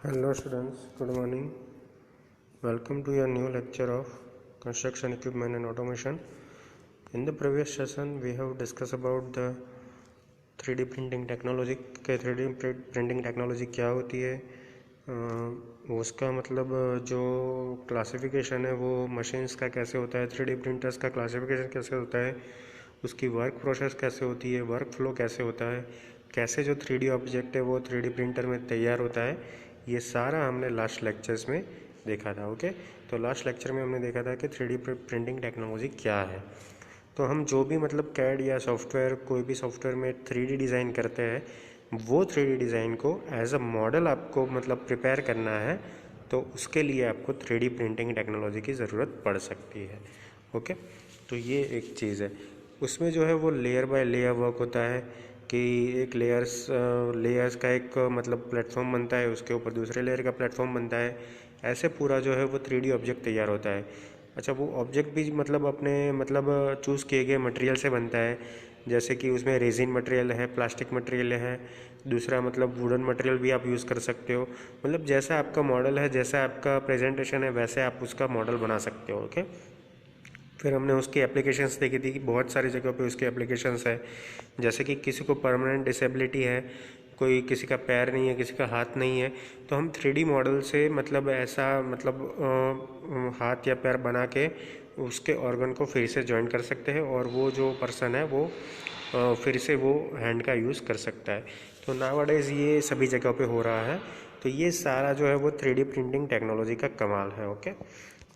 Hello students, good morning. Welcome to your new lecture of construction equipment and automation. In the previous session we have discussed about the 3D printing technology के 3D printing technology क्या होती है, उसका मतलब जो classification है वो machines का कैसे होता है, 3D प्रिंटर्स का क्लासिफिकेशन कैसे होता है, उसकी वर्क प्रोसेस कैसे होती है, वर्क फ्लो कैसे होता है, कैसे जो 3D ऑब्जेक्ट है वो 3D प्रिंटर में तैयार होता है, ये सारा हमने लास्ट लेक्चर्स में देखा था। ओके, तो लास्ट लेक्चर में हमने देखा था कि 3D प्रिंटिंग टेक्नोलॉजी क्या है। तो हम जो भी मतलब कैड या सॉफ्टवेयर, कोई भी सॉफ्टवेयर में 3D डिज़ाइन करते हैं, वो 3D डिज़ाइन को एज अ मॉडल आपको मतलब प्रिपेयर करना है, तो उसके लिए आपको 3D प्रिंटिंग टेक्नोलॉजी की ज़रूरत पड़ सकती है। ओके, तो ये एक चीज़ है। उसमें जो है वो लेयर बाय लेयर वर्क होता है कि एक लेयर्स का एक मतलब प्लेटफॉर्म बनता है, उसके ऊपर दूसरे लेयर का प्लेटफॉर्म बनता है, ऐसे पूरा जो है वो 3D ऑब्जेक्ट तैयार होता है। अच्छा, वो ऑब्जेक्ट भी मतलब अपने मतलब चूज़ किए गए मटेरियल से बनता है, जैसे कि उसमें रेजिन मटेरियल है, प्लास्टिक मटेरियल है, दूसरा मतलब वुडन मटेरियल भी आप यूज़ कर सकते हो। मतलब जैसा आपका मॉडल है, जैसा आपका प्रेजेंटेशन है, वैसे आप उसका मॉडल बना सकते हो। ओके, फिर हमने उसकी एप्लीकेशंस देखी थी कि बहुत सारी जगह पे उसके एप्लीकेशंस है, जैसे कि किसी को परमानेंट डिसेबिलिटी है, कोई किसी का पैर नहीं है, किसी का हाथ नहीं है, तो हम 3D मॉडल से मतलब ऐसा मतलब हाथ या पैर बना के उसके ऑर्गन को फिर से जॉइन कर सकते हैं और वो जो पर्सन है वो फिर से वो हैंड का यूज़ कर सकता है। तो नाउअडेज़ ये सभी जगह पे हो रहा है। तो ये सारा जो है वो 3D प्रिंटिंग टेक्नोलॉजी का कमाल है। ओके,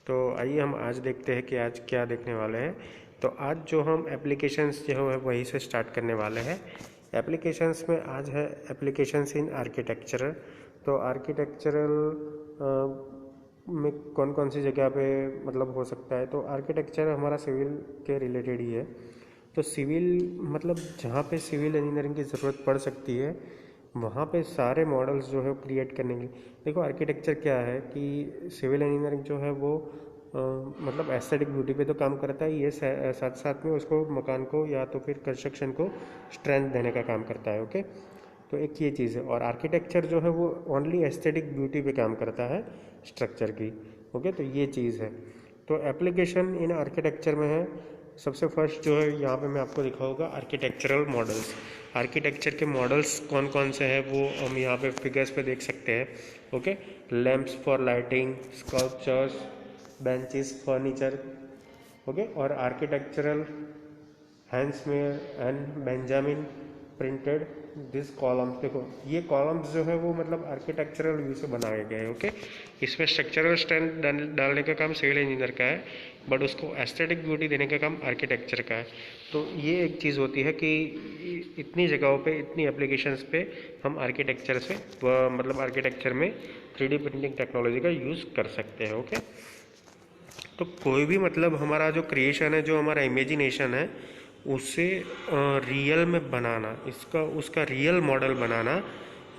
तो आइए हम आज देखते हैं कि आज क्या देखने वाले हैं। तो आज जो हम एप्लीकेशंस जो है वहीं से स्टार्ट करने वाले हैं। एप्लीकेशंस में आज है एप्लीकेशंस इन आर्किटेक्चरल। तो आर्किटेक्चरल में कौन कौन सी जगह पे मतलब हो सकता है, तो आर्किटेक्चर हमारा सिविल के रिलेटेड ही है। तो सिविल मतलब जहाँ पे सिविल इंजीनियरिंग की ज़रूरत पड़ सकती है, वहाँ पे सारे मॉडल्स जो है क्रिएट करने के लिए, देखो आर्किटेक्चर क्या है कि सिविल इंजीनियरिंग जो है वो मतलब एस्थेटिक ब्यूटी पे तो काम करता है, ये साथ साथ में उसको मकान को या तो फिर कंस्ट्रक्शन को स्ट्रेंथ देने का काम करता है। ओके, तो एक ये चीज़ है। और आर्किटेक्चर जो है वो ओनली एस्थेटिक ब्यूटी पे काम करता है स्ट्रक्चर की। ओके, तो ये चीज़ है। तो एप्लीकेशन इन आर्किटेक्चर में है, सबसे फर्स्ट जो है यहाँ पे मैं आपको दिखाऊंगा आर्किटेक्चरल मॉडल्स। आर्किटेक्चर के मॉडल्स कौन कौन से हैं वो हम यहाँ पे फिगर्स पे देख सकते हैं। Okay, lamps for lighting, sculptures, benches, furniture. Okay, और architectural Hansmeyer and Benjamin printed this columns. देखो ये कॉलम्स जो है वो मतलब आर्किटेक्चरल व्यू से बनाए गए हैं। ओके, इसमें स्ट्रक्चरल स्ट्रेंथ डालने का काम सिविल इंजीनियर का है, बट उसको एस्थेटिक ब्यूटी देने का काम आर्किटेक्चर का है। तो ये एक चीज़ होती है कि इतनी जगहों पे, इतनी एप्लीकेशंस पे हम आर्किटेक्चर से मतलब आर्किटेक्चर में 3D प्रिंटिंग टेक्नोलॉजी का यूज़ कर सकते हैं। ओके, तो कोई भी मतलब हमारा जो क्रिएशन है, जो हमारा इमेजिनेशन है, उसे रियल में बनाना, इसका उसका रियल मॉडल बनाना,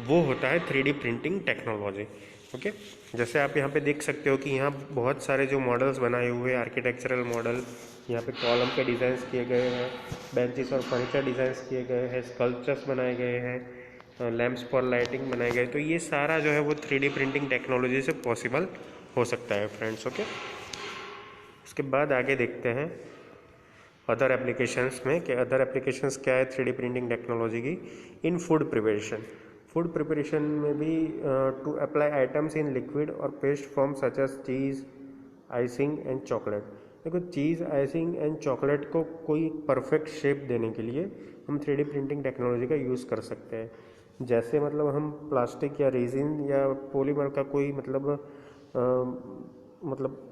वो होता है 3D प्रिंटिंग टेक्नोलॉजी। ओके, जैसे आप यहाँ पे देख सकते हो कि यहाँ बहुत सारे जो मॉडल्स बनाए हुए हैं, आर्किटेक्चरल मॉडल, यहाँ पे कॉलम के डिज़ाइंस किए गए हैं, बेंचेस और फर्नीचर डिज़ाइंस किए गए हैं, स्कल्पचर्स बनाए गए हैं, लैंप्स फॉर लाइटिंग बनाए गए। तो ये सारा जो है वो 3D प्रिंटिंग टेक्नोलॉजी से पॉसिबल हो सकता है फ्रेंड्स। ओके, उसके बाद आगे देखते हैं अदर एप्लीकेशंस में कि अदर एप्लीकेशंस क्या है 3D प्रिंटिंग टेक्नोलॉजी की। In food preparation, food preparation में भी to apply items in liquid और paste form such as cheese, icing and chocolate. देखो चीज़, आइसिंग एंड चॉकलेट को कोई परफेक्ट शेप देने के लिए हम 3D प्रिंटिंग टेक्नोलॉजी का यूज़ कर सकते हैं। जैसे मतलब हम प्लास्टिक या रेजिन या पॉलीमर का कोई मतलब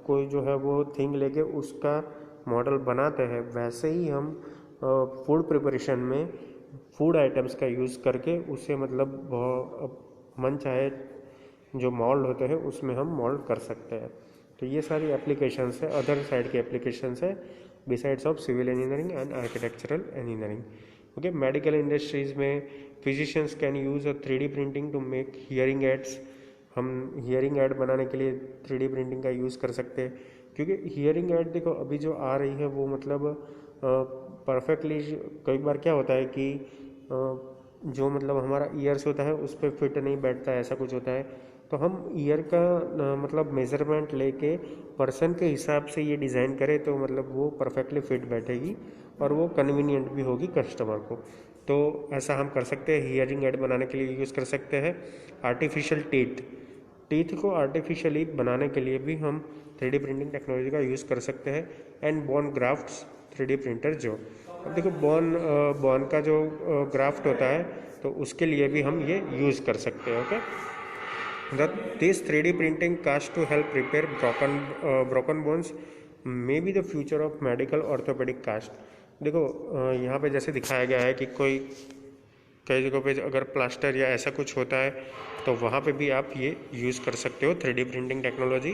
कोई जो है वो थिंग लेके उसका मॉडल बनाते हैं, वैसे ही हम फूड प्रिपरेशन में फूड आइटम्स का यूज़ करके उसे मतलब मन चाहे जो मोल्ड होते हैं उसमें हम मोल्ड कर सकते हैं। तो ये सारी एप्लीकेशंस है, अदर साइड की एप्लीकेशंस है besides of civil engineering and architectural engineering. Okay, medical industries में physicians can use a 3D printing to make hearing aids. हम हियरिंग ऐड बनाने के लिए 3D प्रिंटिंग का यूज़ कर सकते हैं, क्योंकि हियरिंग ऐड देखो अभी जो आ रही है वो मतलब परफेक्टली, कई बार क्या होता है कि जो मतलब हमारा ईयर्स होता है उस पर फिट नहीं बैठता है, ऐसा कुछ होता है। तो हम ईयर का मतलब मेज़रमेंट लेके पर्सन के हिसाब से ये डिज़ाइन करें तो मतलब वो परफेक्टली फिट बैठेगी और वो कन्वीनियंट भी होगी कस्टमर को। तो ऐसा हम कर सकते हैं, हियरिंग एड बनाने के लिए यूज़ कर सकते हैं। आर्टिफिशियल टीथ को आर्टिफिशियली बनाने के लिए भी हम 3D प्रिंटिंग टेक्नोलॉजी का यूज़ कर सकते हैं। And bone grafts 3D printer जो, अब देखो बोन का जो ग्राफ्ट होता है तो उसके लिए भी हम ये यूज़ कर सकते हैं। Okay, this 3D printing cast to help repair broken bones may be the future of medical orthopaedic cast. देखो यहाँ पे जैसे दिखाया गया है कि कई जगहों पे अगर प्लास्टर या ऐसा कुछ होता है तो वहाँ पे भी आप ये यूज़ कर सकते हो 3D प्रिंटिंग टेक्नोलॉजी,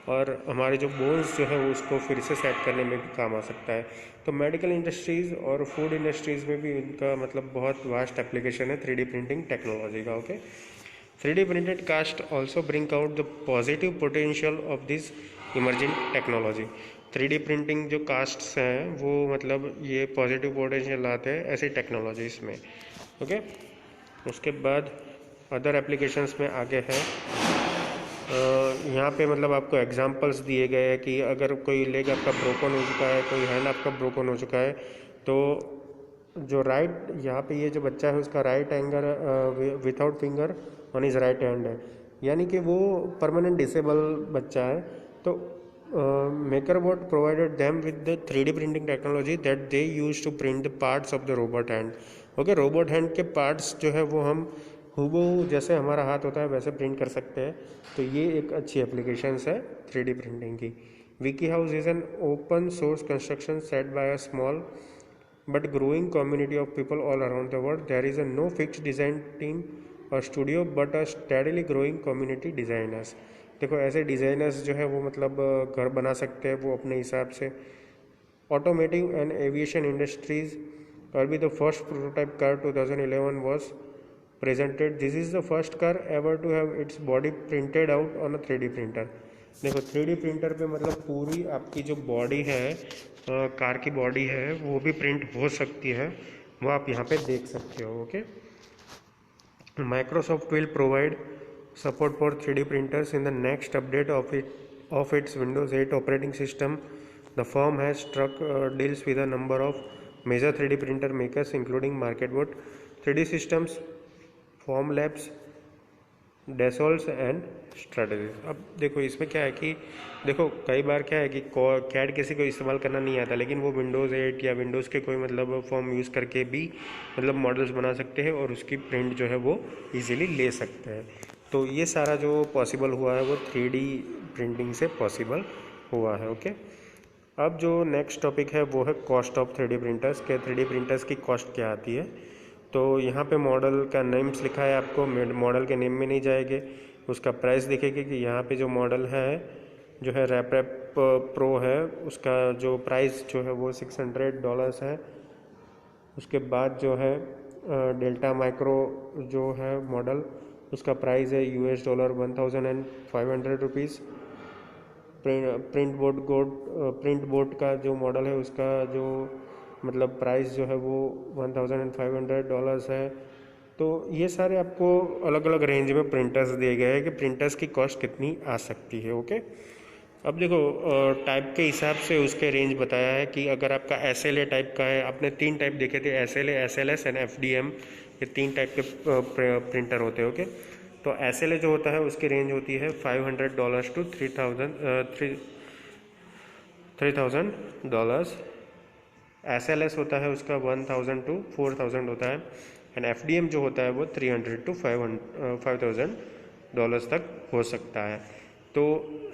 और हमारे जो बोन्स जो है वो उसको फिर से सेट करने में भी काम आ सकता है। तो मेडिकल इंडस्ट्रीज़ और फूड इंडस्ट्रीज़ में भी इनका मतलब बहुत वास्ट एप्लीकेशन है 3D प्रिंटिंग टेक्नोलॉजी का। Okay, 3D printed cast also bring out the positive potential of this emerging technology। 3D printing जो कास्ट्स हैं वो मतलब ये पॉजिटिव पोटेंशियल लाते हैं ऐसी टेक्नोलॉजीज़ में। ओके, उसके बाद अदर एप्लीकेशंस में आगे है, यहाँ पे मतलब आपको एग्जांपल्स दिए गए हैं कि अगर कोई लेग आपका ब्रोकन हो चुका है, कोई हैंड आपका ब्रोकन हो चुका है, तो जो राइट यहाँ पे ये जो बच्चा है उसका right anger without finger on his right hand है, यानी कि वो परमानेंट डिसेबल बच्चा है। तो MakerBot provided them with the 3D printing technology that they use to print the parts of the robot hand. Okay, robot hand के parts जो है वो हम हूबहू जैसे हमारा हाथ होता है वैसे प्रिंट कर सकते हैं। तो ये एक अच्छी एप्लीकेशन है 3D प्रिंटिंग की। WikiHouse is an open source construction set by a small but growing community of people all around the world. There is a no fixed design team or studio but a steadily growing community designers। देखो ऐसे designers जो है वो मतलब घर बना सकते हैं वो अपने हिसाब से। ऑटोमेटिव एंड एविएशन इंडस्ट्रीज और भी the first prototype car 2011 was presented। This is the first car ever to have its body printed out on a 3D printer। देखो 3D प्रिंटर पे मतलब पूरी आपकी जो बॉडी है कार की बॉडी है वो भी प्रिंट हो सकती है, वो आप यहाँ पे देख सकते हो। Okay, Microsoft will provide support for 3D printers in the next update of its Windows 8 operating system. The firm has struck deals with a number of major 3D printer makers including MakerBot, 3D systems, Formlabs, Dassault and Stratasys. अब देखो इसमें क्या है कि देखो कई बार क्या है कि कैड किसी को इस्तेमाल करना नहीं आता, लेकिन वो विंडोज़ 8 या विंडोज़ के कोई मतलब फॉर्म यूज़ करके भी मतलब मॉडल्स बना सकते हैं और उसकी प्रिंट जो है वो इजीली ले सकते हैं। तो ये सारा जो पॉसिबल हुआ है वो 3D प्रिंटिंग से पॉसिबल हुआ है। ओके, अब जो नेक्स्ट टॉपिक है वो है कॉस्ट ऑफ 3D प्रिंटर्स के 3D प्रिंटर्स की कॉस्ट क्या आती है। तो यहाँ पे मॉडल का नेम्स लिखा है, आपको मॉडल के नेम में नहीं जाएंगे, उसका प्राइस दिखेगी कि यहाँ पे जो मॉडल है जो है रैप प्रो है उसका जो प्राइस जो है वो $600 है। उसके बाद जो है डेल्टा माइक्रो जो है मॉडल उसका प्राइस है $1,500 रुपीज़। प्रिंट बोर्ड का जो मॉडल है उसका जो मतलब प्राइस जो है वो $1,500 है। तो ये सारे आपको अलग अलग रेंज में प्रिंटर्स दिए गए हैं कि प्रिंटर्स की कॉस्ट कितनी आ सकती है। ओके, अब देखो टाइप के हिसाब से उसके रेंज बताया है कि अगर आपका SLA टाइप का है, आपने 3 टाइप देखे थे, SLA, SLS एंड FDM, ये 3 टाइप के प्रिंटर होते हैं। ओके, तो SLA जो होता है उसकी रेंज होती है $500 to $3,000। SLS होता है उसका 1,000 to 4,000 होता है, एंड FDM जो होता है वो $300 to $5,000 तक हो सकता है। तो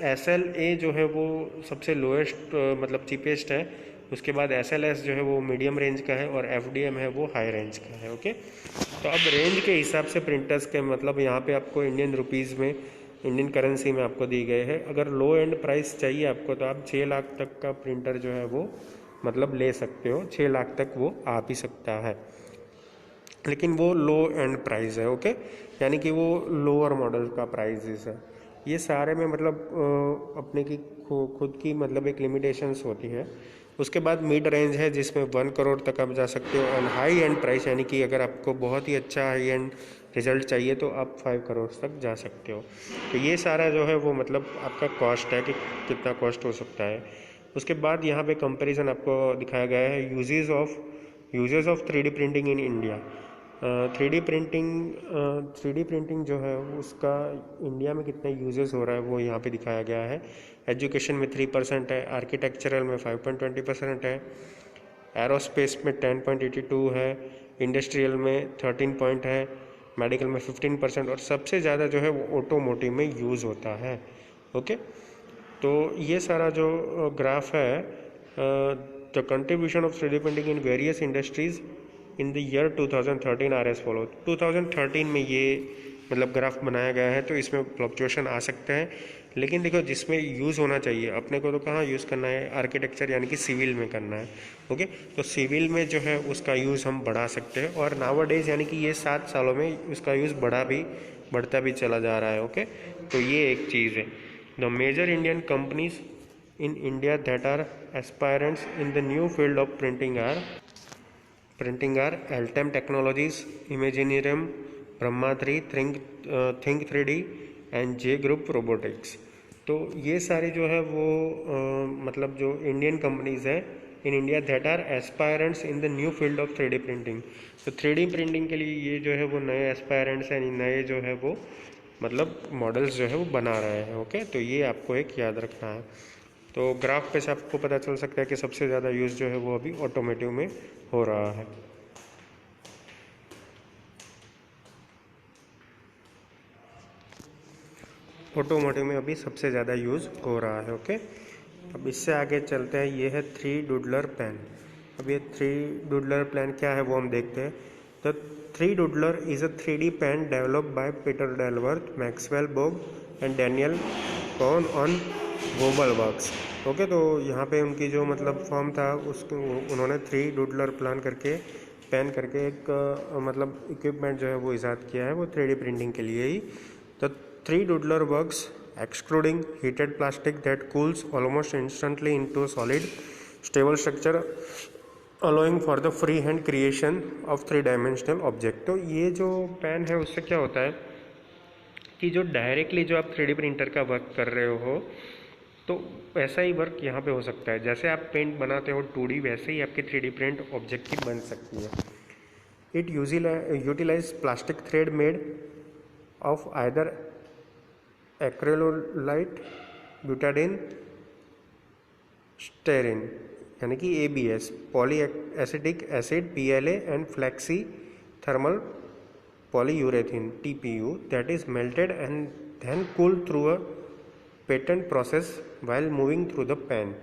SLA जो है वो सबसे लोएस्ट मतलब चीपेस्ट है, उसके बाद SLS जो है वो मीडियम रेंज का है और FDM है वो हाई रेंज का है। ओके, तो अब रेंज के हिसाब से प्रिंटर्स के मतलब यहाँ पे आपको इंडियन रुपीज़ में, इंडियन करेंसी में आपको दी गए हैं। अगर लो एंड प्राइस चाहिए आपको तो आप 6 लाख तक का प्रिंटर जो है वो मतलब ले सकते हो, 6 लाख तक वो आ भी सकता है, लेकिन वो लो एंड प्राइस है। ओके, यानी कि वो लोअर मॉडल का प्राइस है। ये सारे में मतलब अपने की खुद की मतलब एक लिमिटेशंस होती है। उसके बाद मिड रेंज है जिसमें 1 करोड़ तक आप जा सकते हो, और हाई एंड प्राइस यानी कि अगर आपको बहुत ही अच्छा हाई एंड रिजल्ट चाहिए तो आप 5 करोड़ तक जा सकते हो। तो ये सारा जो है वो मतलब आपका कॉस्ट है कि कितना कॉस्ट हो सकता है। उसके बाद यहाँ पे कंपैरिजन आपको दिखाया गया है uses of 3D printing in India. 3D printing जो है उसका इंडिया में कितना यूजेस हो रहा है वो यहाँ पे दिखाया गया है। एजुकेशन में 3% है, आर्किटेक्चरल में 5.20% है, एरोस्पेस में 10.82 है, इंडस्ट्रियल में 13 पॉइंट है, मेडिकल में 15%, और सबसे ज़्यादा जो है वो ऑटोमोटिव में यूज़ होता है। ओके, तो ये सारा जो ग्राफ है, the contribution of 3D printing in various industries in the year 2013 R S follow. 2013 में ये मतलब ग्राफ बनाया गया है, तो इसमें फ्लक्चुएशन आ सकते हैं, लेकिन देखो जिसमें यूज़ होना चाहिए अपने को तो कहाँ यूज़ करना है, आर्किटेक्चर यानी कि सिविल में करना है। ओके, तो सिविल में जो है उसका यूज़ हम बढ़ा सकते हैं, और नाउअडेज यानी कि ये 7 सालों में उसका यूज़ बढ़ता भी चला जा रहा है। ओके, तो ये एक चीज़ है। The major Indian companies in India that are aspirants in the new field of printing are Altem Technologies, Imaginarium, Brahma3, Think 3D and J Group Robotics। तो ये सारे जो है वो मतलब जो इंडियन कंपनीज है in India that are aspirants in the new field of 3D printing. तो 3D प्रिंटिंग के लिए ये जो है वो नए एस्पायरेंट्स हैं, नए जो है वो मतलब मॉडल्स जो है वो बना रहे हैं। ओके, तो ये आपको एक याद रखना है। तो ग्राफ पे से आपको पता चल सकता है कि सबसे ज़्यादा यूज़ जो है वो अभी ऑटोमेटिव में हो रहा है। ऑटोमोटिव में अभी सबसे ज़्यादा यूज़ हो रहा है। ओके, अब इससे आगे चलते हैं। ये है 3 डूडलर पेन। अब ये 3 डूडलर पेन क्या है वो हम देखते हैं। The 3 Doodler is a 3D pen developed by Peter Dilworth, Maxwell Bogue and Daniel Cowen on WobbleWorks. Okay, तो यहाँ पे उनकी जो मतलब फॉर्म था उसको उन्होंने 3 डूडलर पेन करके एक मतलब इक्विपमेंट जो है वो ईजाद किया है, वो 3D प्रिंटिंग के लिए ही। The 3 doodler works extruding heated plastic that cools almost instantly into a solid stable structure, allowing for the freehand creation of 3-dimensional object। तो ये जो पेन है उससे क्या होता है कि जो डायरेक्टली जो आप 3D प्रिंटर का वर्क कर रहे हो तो वैसा ही वर्क यहाँ पे हो सकता है। जैसे आप पेंट बनाते हो 2D, वैसे ही आपकी 3D प्रिंट ऑब्जेक्ट की बन सकती है। It utilize plastic thread made of either acrylonitrile, butadiene, styrene यानी कि ABS, poly acetic acid PLA and flexi thermal polyurethane TPU that is melted and then cooled through a patent process while moving through the pen,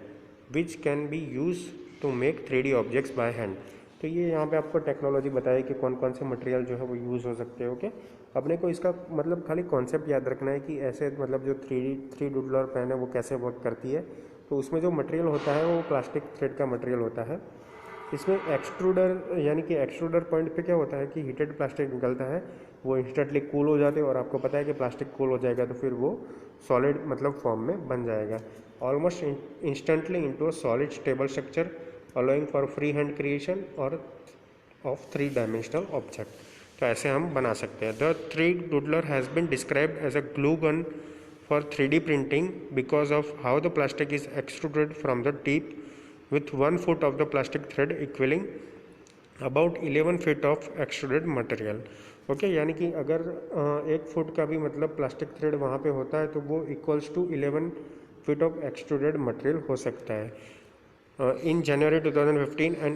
which can be used to make 3D objects by hand। तो ये यहाँ पे आपको technology बताई कि कौन कौन से मटेरियल जो है वो यूज़ हो सकते हैं। ओके, अपने को इसका मतलब खाली कॉन्सेप्ट याद रखना है कि ऐसे मतलब जो 3 डूडलर पेन है वो कैसे वर्क करती है। तो उसमें जो मटेरियल होता है वो प्लास्टिक थ्रेड का मटेरियल होता है। इसमें एक्सट्रूडर यानी कि एक्सट्रूडर पॉइंट पे क्या होता है कि हीटेड प्लास्टिक निकलता है, वो इंस्टेंटली कूल हो जाते हैं, और आपको पता है कि प्लास्टिक कूल हो जाएगा तो फिर वो सॉलिड मतलब फॉर्म में बन जाएगा, almost instantly into a solid stable structure, allowing for free hand creation और of 3-dimensional object। तो ऐसे हम बना सकते हैं। The 3 doodler has been described as a glue gun for 3D printing because of how the plastic is extruded from the tip with 1 foot of the plastic thread equaling about 11 feet of extruded material। Okay, यानी कि अगर 1 foot का भी मतलब plastic thread वहाँ पे होता है तो वो equals to 11 feet of extruded material हो सकता है। In January 2015 an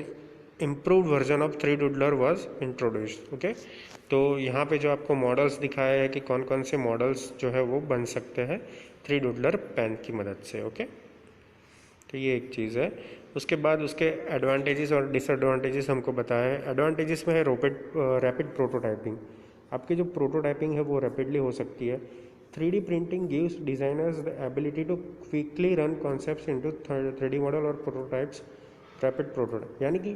improved version of 3 doodler was introduced। Okay, तो यहाँ पे जो आपको मॉडल्स दिखाया है कि कौन कौन से मॉडल्स जो है वो बन सकते हैं 3 डूडलर पेन की मदद से। ओके, तो ये एक चीज़ है। उसके बाद उसके एडवांटेजेस और डिसएडवांटेजेस हमको बताया है। एडवांटेजेस में है रैपिड प्रोटोटाइपिंग। आपकी जो प्रोटोटाइपिंग है वो रैपिडली हो सकती है। 3D printing gives designers the ability to quickly run concepts into 3D model और प्रोटोटाइप्स। रैपिड प्रोटोटाइप यानी कि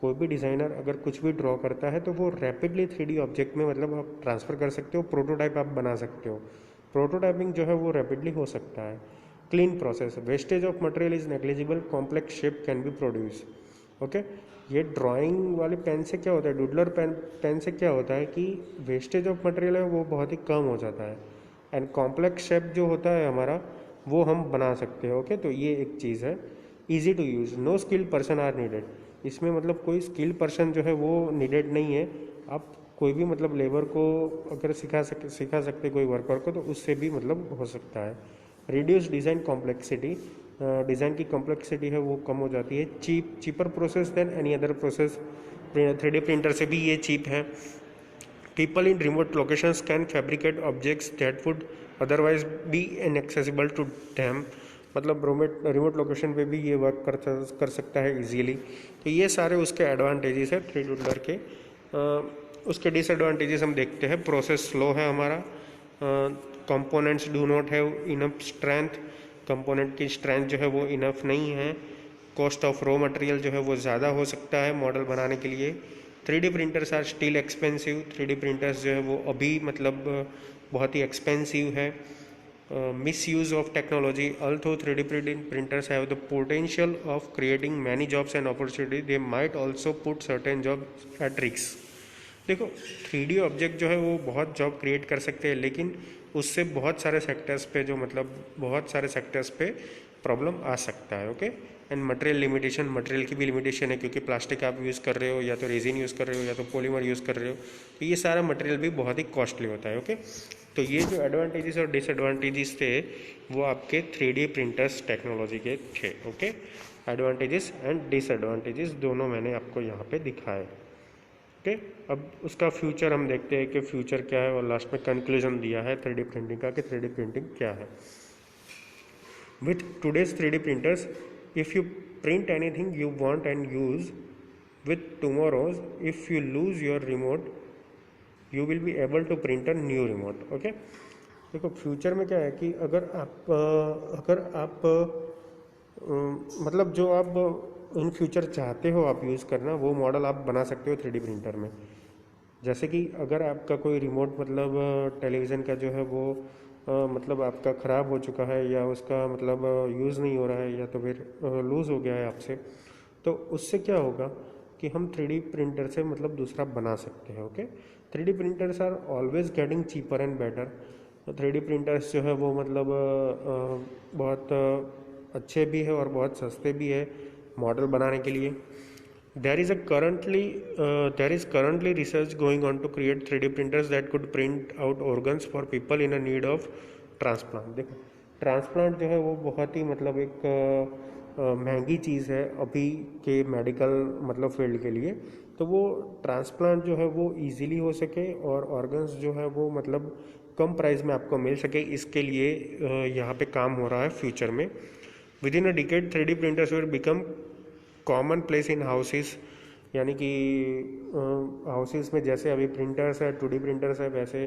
कोई भी डिज़ाइनर अगर कुछ भी ड्रॉ करता है तो वो रैपिडली 3D ऑब्जेक्ट में मतलब आप ट्रांसफ़र कर सकते हो, प्रोटोटाइप आप बना सकते हो। प्रोटोटाइपिंग जो है वो रैपिडली हो सकता है। Clean process, wastage of material is negligible, complex shape can be produce. Okay, ये ड्राइंग वाले पेन से क्या होता है, डूडलर पेन से क्या होता है कि वेस्टेज ऑफ मटेरियल है वो बहुत ही कम हो जाता है, एंड कॉम्प्लेक्स शेप जो होता है हमारा वो हम बना सकते हैं। ओके, तो ये एक चीज़ है। Easy to use, no skilled person are needed, इसमें मतलब कोई स्किल्ड पर्सन जो है वो नीडेड नहीं है। आप कोई भी मतलब लेबर को अगर सिखा सकते कोई वर्कर को, तो उससे भी मतलब हो सकता है। रिड्यूस डिज़ाइन कॉम्प्लेक्सिटी, डिज़ाइन की कॉम्प्लेक्सिटी है वो कम हो जाती है। Cheaper process than any other process, 3D printer से भी ये चीप है। People in remote locations can fabricate objects that would otherwise be inaccessible to them, मतलब रिमोट लोकेशन पे भी ये वर्क कर सकता है इजीली। तो ये सारे उसके एडवांटेजेस है 3D प्रिंटर के। उसके डिसएडवांटेजेस हम देखते हैं। प्रोसेस स्लो है हमारा, components do not have enough strength, component की स्ट्रेंथ जो है वो इनफ नहीं है। कॉस्ट ऑफ रॉ मटेरियल जो है वो ज़्यादा हो सकता है मॉडल बनाने के लिए। 3D printers are still expensive, 3D printers जो है वो अभी मतलब बहुत ही एक्सपेंसिव है। Miss use of technology, although 3D printers have the potential of creating many jobs and opportunity, they might also put certain jobs at risk। देखो 3D object जो है वो बहुत जॉब क्रिएट कर सकते हैं, लेकिन उससे बहुत सारे सेक्टर्स पे जो मतलब बहुत सारे सेक्टर्स पे प्रॉब्लम आ सकता है। Okay, and material limitation, material की भी लिमिटेशन है, क्योंकि प्लास्टिक आप यूज़ कर रहे हो या तो रेजिन यूज़ कर रहे हो या तो पॉलीमर यूज़ कर रहे हो, तो ये सारा मटेरियल भी बहुत ही कॉस्टली होता है। ओके, तो ये जो एडवांटेजेस और डिसएडवांटेजेस थे वो आपके 3D प्रिंटर्स टेक्नोलॉजी के थे। ओके, एडवांटेजेस एंड डिसएडवांटेजेस दोनों मैंने आपको यहाँ पे दिखाए। ओके, अब उसका फ्यूचर हम देखते हैं कि फ्यूचर क्या है, और लास्ट में कंक्लूजन दिया है 3D प्रिंटिंग का कि 3D प्रिंटिंग क्या है। With today's 3D printers, if you print anything you want and use with tomorrow's, if you lose your remote you will be able to print a new remote. Okay, देखो future में क्या है कि अगर आप मतलब जो आप इन फ्यूचर चाहते हो आप यूज़ करना, वो मॉडल आप बना सकते हो 3D प्रिंटर में। जैसे कि अगर आपका कोई रिमोट मतलब टेलीविज़न का जो है वो मतलब आपका ख़राब हो चुका है, या उसका मतलब यूज़ नहीं हो रहा है, या तो फिर लूज़ हो गया है आपसे, तो उससे क्या होगा कि हम 3D प्रिंटर से मतलब दूसरा बना सकते हैं। Okay, 3D printers are always getting cheaper and better. 3D printers जो है वो मतलब बहुत अच्छे भी है और बहुत सस्ते भी है मॉडल बनाने के लिए। there is currently research going on to create 3D printers that could print out organs for people in a need of transplant। देखो ट्रांसप्लांट जो है वो बहुत ही मतलब एक महंगी चीज़ है अभी के मेडिकल मतलब फील्ड के लिए। तो वो ट्रांसप्लांट जो है वो इजीली हो सके और ऑर्गन्स जो है वो मतलब कम प्राइस में आपको मिल सके, इसके लिए यहाँ पे काम हो रहा है फ्यूचर में। With in a decade 3D printers will become common place in houses, यानी कि हाउसेस में जैसे अभी प्रिंटर्स है 2D प्रिंटर्स है, वैसे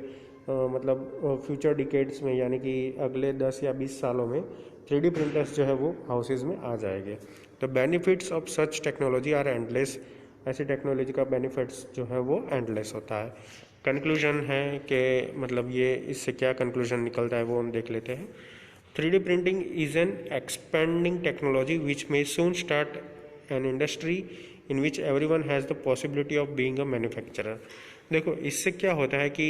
मतलब फ्यूचर डिकेड्स में यानी कि अगले 10 या 20 सालों में 3D प्रिंटर्स जो है वो हाउसेस में आ जाएंगे। तो benefits of such technology are endless, ऐसी टेक्नोलॉजी का बेनिफिट्स जो है वो एंडलेस होता है। कंक्लूजन है कि मतलब ये इससे क्या कंक्लूजन निकलता है वो हम देख लेते हैं। 3D printing is an expanding technology which may soon start an industry in which everyone has the possibility of being a manufacturer। देखो इससे क्या होता है कि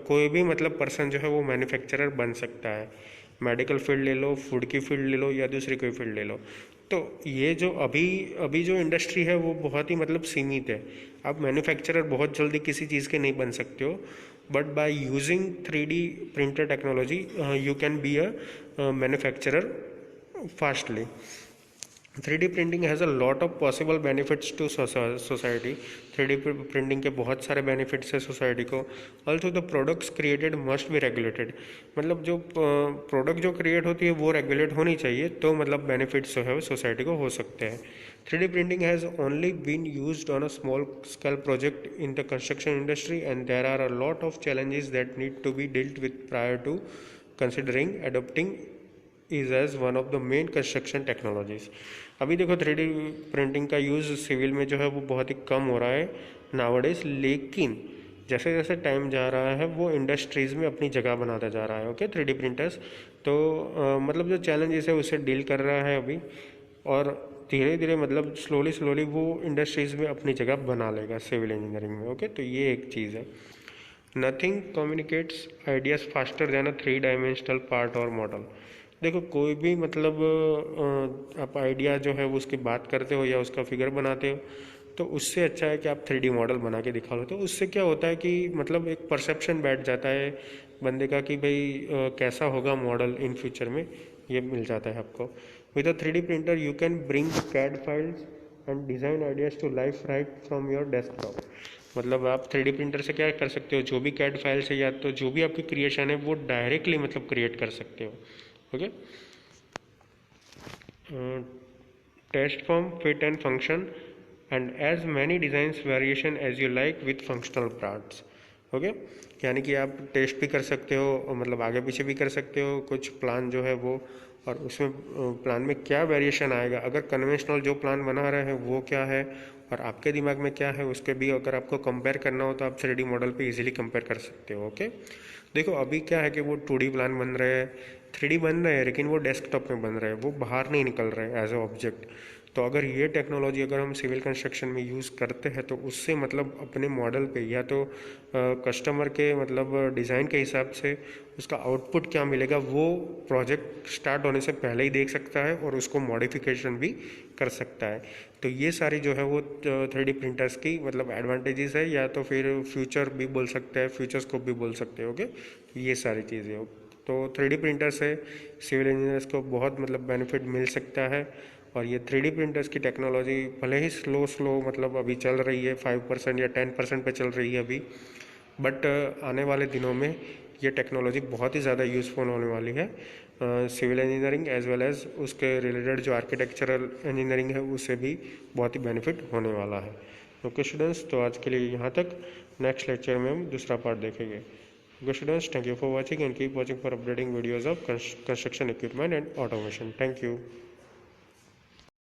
कोई भी मतलब पर्सन जो है वो मैन्युफैक्चरर बन सकता है। मेडिकल फील्ड ले लो, फूड की फील्ड ले लो, या दूसरी कोई फील्ड ले लो। तो ये जो अभी जो इंडस्ट्री है वो बहुत ही मतलब सीमित है। आप मैन्युफैक्चरर बहुत जल्दी किसी चीज़ के नहीं बन सकते हो, but by using 3D printer technology you can be a manufacturer fastly। 3D printing has a lot of possible benefits to society। 3D printing के बहुत सारे benefits है सोसाइटी को। Also the products created must be regulated, मतलब जो product जो create होती है वो रेगुलेट होनी चाहिए, तो मतलब बेनिफिट्स जो है सोसाइटी को हो सकते हैं। 3D printing has only been used on a small scale project in the construction industry and there are a lot of challenges that need to be dealt with prior to considering adopting is as one of the main construction technologies। अभी देखो 3D printing का use civil में जो है वो बहुत ही कम हो रहा है नाउअडेज, लेकिन जैसे जैसे टाइम जा रहा है वो इंडस्ट्रीज़ में अपनी जगह बनाता जा रहा है। ओके, 3D प्रिंटर्स तो मतलब जो चैलेंजेस है उससे डील कर रहा है अभी, और धीरे धीरे मतलब स्लोली वो इंडस्ट्रीज़ में अपनी जगह बना लेगा सिविल इंजीनियरिंग में। ओके, तो ये एक चीज़ है। Nothing communicates ideas faster than a 3 dimensional part और मॉडल। देखो कोई भी मतलब आप आइडिया जो है वो उसकी बात करते हो या उसका फिगर बनाते हो, तो उससे अच्छा है कि आप 3D मॉडल बना के दिखा लो। तो उससे क्या होता है कि मतलब एक परसेप्शन बैठ जाता है बंदे का कि भाई कैसा होगा मॉडल इन फ्यूचर में, ये मिल जाता है आपको। With a 3D printer you can bring CAD files and design ideas to life right from your desktop. मतलब आप 3D प्रिंटर से क्या कर सकते हो, जो भी CAD फाइल्स है या तो जो भी आपकी क्रिएशन है वो डायरेक्टली मतलब क्रिएट कर सकते हो। Okay, test form fit and function and as many designs variation as you like with functional parts. Okay, यानी कि आप टेस्ट भी कर सकते हो, मतलब आगे पीछे भी कर सकते हो कुछ प्लान जो है वो, और उसमें प्लान में क्या वेरिएशन आएगा, अगर कन्वेंशनल जो प्लान बना रहे हैं वो क्या है और आपके दिमाग में क्या है, उसके भी अगर आपको कंपेयर करना हो तो आप 3D मॉडल पे इजीली कंपेयर कर सकते हो। ओके, देखो अभी क्या है कि वो 2D प्लान बन रहे हैं, 3D बन रहे हैं, लेकिन वो डेस्कटॉप में बन रहे हैं, वो बाहर नहीं निकल रहे हैं एज ए ऑब्जेक्ट। तो अगर ये टेक्नोलॉजी अगर हम सिविल कंस्ट्रक्शन में यूज़ करते हैं तो उससे मतलब अपने मॉडल पे या तो कस्टमर के मतलब डिज़ाइन के हिसाब से उसका आउटपुट क्या मिलेगा वो प्रोजेक्ट स्टार्ट होने से पहले ही देख सकता है और उसको मॉडिफिकेशन भी कर सकता है। तो ये सारी जो है वो 3D प्रिंटर्स की मतलब एडवांटेजेस है, या तो फिर फ्यूचर भी बोल सकते हैं, फ्यूचर स्कोप भी बोल सकते हो। ओके, तो ये सारी चीज़ें हो, तो 3D प्रिंटर से सिविल इंजीनियर्स को बहुत मतलब बेनिफिट मिल सकता है। और ये 3D प्रिंटर्स की टेक्नोलॉजी भले ही स्लो मतलब अभी चल रही है, 5% या 10% पे चल रही है अभी, बट आने वाले दिनों में ये टेक्नोलॉजी बहुत ही ज़्यादा यूज़फुल होने वाली है civil engineering as well as उसके रिलेटेड जो आर्किटेक्चरल इंजीनियरिंग है उससे भी बहुत ही बेनिफिट होने वाला है। ओके स्टूडेंट्स, तो आज के लिए यहाँ तक। नेक्स्ट लेक्चर में हम दूसरा पार्ट देखेंगे। Okay students, thank you for watching and keep watching for updating videos of construction equipment and automation. Thank you.